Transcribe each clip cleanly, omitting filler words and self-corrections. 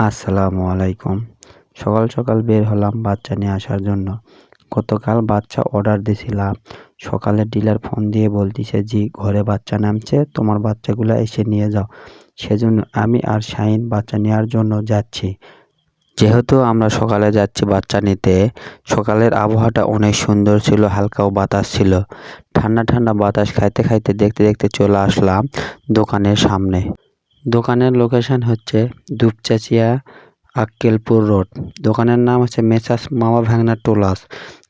আসসালামু আলাইকুম। সকাল সকাল বের হলাম বাচ্চা নিয়ে আসার জন্য। গতকাল বাচ্চা অর্ডার দিছিলাম। সকালে ডিলার ফোন দিয়ে বলতিছে জি ঘরে বাচ্চা নামছে, তোমার বাচ্চাগুলো এসে নিয়ে যাও। সেজন্য আমি আর শাহিন বাচ্চা নেওয়ার জন্য যাচ্ছি। যেহেতু আমরা সকালে যাচ্ছি বাচ্চা নিতে, সকালের আবহাওয়াটা অনেক সুন্দর ছিল, হালকাও বাতাস ছিল। ঠান্ডা ঠান্ডা বাতাস খাইতে খাইতে দেখতে দেখতে চলে আসলাম দোকানের সামনে। দোকানের লোকেশন হচ্ছে দুপচাচিয়া আক্কেলপুর রোড। দোকানের নাম হচ্ছে মেসার্স মামা ভাগনা টোলাস।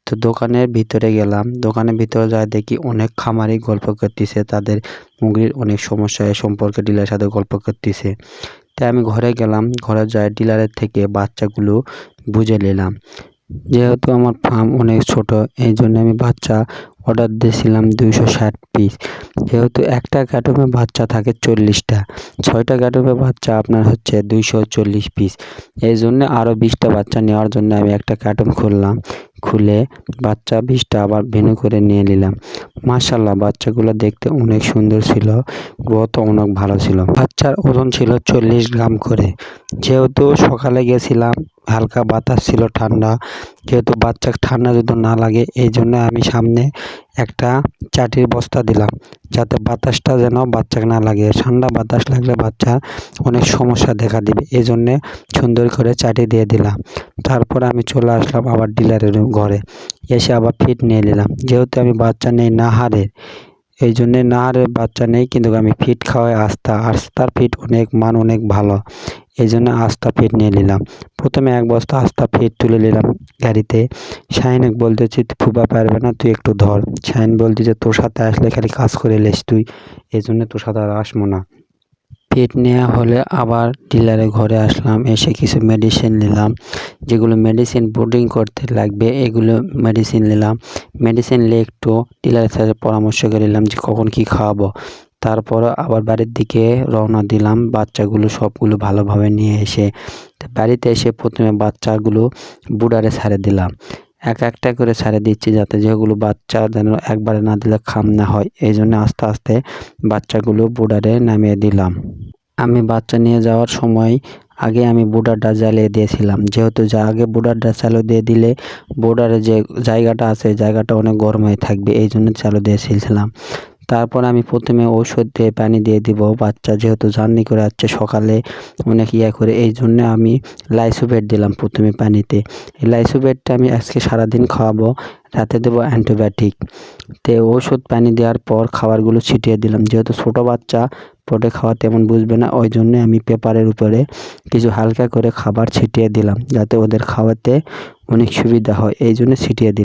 তো দোকানের ভিতরে গেলাম। দোকানের ভিতরে যায় দেখি অনেক খামারি গল্প করতেছে, তাদের মুরগির অনেক সমস্যা এ সম্পর্কে ডিলারের সাথে গল্প করতেছে। তাই আমি ঘরে গেলাম, ঘরে যাই ডিলারের থেকে বাচ্চাগুলো বুঝে নিলাম। যেহেতু আমার ফার্ম অনেক ছোট, এই জন্য আমি বাচ্চা অর্ডার দিয়েছিলাম 260 পিস। যেহেতু একটা কার্টুনে বাচ্চা থাকে 40টা, 6টা কার্টুনে বাচ্চা আপনার হচ্ছে 240 পিস। এই জন্য আরও 20টা বাচ্চা নেওয়ার জন্য আমি একটা কার্টুন খুললাম, খুলে বাচ্চা 20টা আবার ভেনু করে নিয়ে নিলাম। মাশাআল্লাহ বাচ্চাগুলো দেখতে অনেক সুন্দর ছিল, গ্রোথ অনেক ভালো ছিল। বাচ্চার ওজন ছিল 40 গ্রাম করে। যেহেতু সকালে গেছিলাম, হালকা বাতাস ছিল, ঠান্ডা। যেহেতু বাচ্চা ঠান্ডা যদি না লাগে, এই জন্য আমি সামনে একটা চাটির বস্তা দিলাম, যাতে বাতাসটা যেন বাচ্চাকে না লাগে। ঠান্ডা বাতাস লাগলে বাচ্চার অনেক সমস্যা দেখা দিবে, এই জন্যে সুন্দর করে চাটি দিয়ে দিলাম। তারপরে আমি চলে আসলাম আবার ডিলারের ঘরে, এসে আবার ফিড নিয়ে নিলাম। যেহেতু আমি বাচ্চা নেই নাহারের, এই জন্যে নাহারের বাচ্চা নেই, কিন্তু আমি ফিড খাওয়াই আস্তার ফিড অনেক মান অনেক ভালো, এই জন্য আস্তা ফিড নিয়ে নিলাম। প্রথমে এক বস্তা আস্তা ফিড তুলে নিলাম গাড়িতে। শাহিনকে বলতেছি ফুপা পারবে না, তুই একটু ধর। শাহিন বলতেছে তোর সাথে আসলে খালি কাজ করে এলিস তুই, এই জন্য তোর সাথে আর আসবো না। ফিড নেওয়া হলে আবার ডিলারের ঘরে আসলাম, এসে কিছু মেডিসিন নিলাম, যেগুলো মেডিসিন ব্রিডিং করতে লাগবে এগুলো মেডিসিন নিলাম। মেডিসিন নিয়ে একটু ডিলারের সাথে পরামর্শ করে নিলাম যে কখন কী খাওয়াবো। তারপর আবার বাড়ির দিকে রওনা দিলাম, বাচ্চাগুলো সবগুলো ভালোভাবে নিয়ে এসে। বাড়িতে এসে প্রথমে বাচ্চাগুলো বুডারে ছাড়ে দিলাম। একটা করে ছাড়ে দিচ্ছি, যাতে যেগুলো বাচ্চা যেন একবারে না দিলে খাম না হয়, এই জন্য আস্তে আস্তে বাচ্চাগুলো বুডারে নামিয়ে দিলাম। আমি বাচ্চা নিয়ে যাওয়ার সময় আগে আমি বুডারটা জ্বালিয়ে দিয়েছিলাম। যেহেতু আগে বুডারটা চালু দিয়ে দিলে বুডারে যে জায়গাটা আছে জায়গাটা অনেক গরম হয়ে থাকবে, এই জন্য চালু দিয়েছিলাম। তারপর আমি প্রথমে ঔষধ দিয়ে পানি দিয়ে দিব। বাচ্চা যেহেতু জার্নি করে যাচ্ছে সকালে অনেক করে, এই জন্য আমি লাইসোভেট দিলাম প্রথমে পানিতে। এই লাইসোভেটটা আমি আজকে সারাদিন খাওয়াবো, রাতে দেবো অ্যান্টিবায়োটিক। তো ওষুধ পানি দেওয়ার পর খাবারগুলো ছিটিয়ে দিলাম। যেহেতু ছোটো বাচ্চা পটে খাওয়া তেমন বুঝবে না, ওই জন্যে আমি পেপারের উপরে কিছু হালকা করে খাবার ছিটিয়ে দিলাম, যাতে ওদের খাওয়াতে অনেক সুবিধা হয়, এই জন্য ছিটিয়ে দিলাম।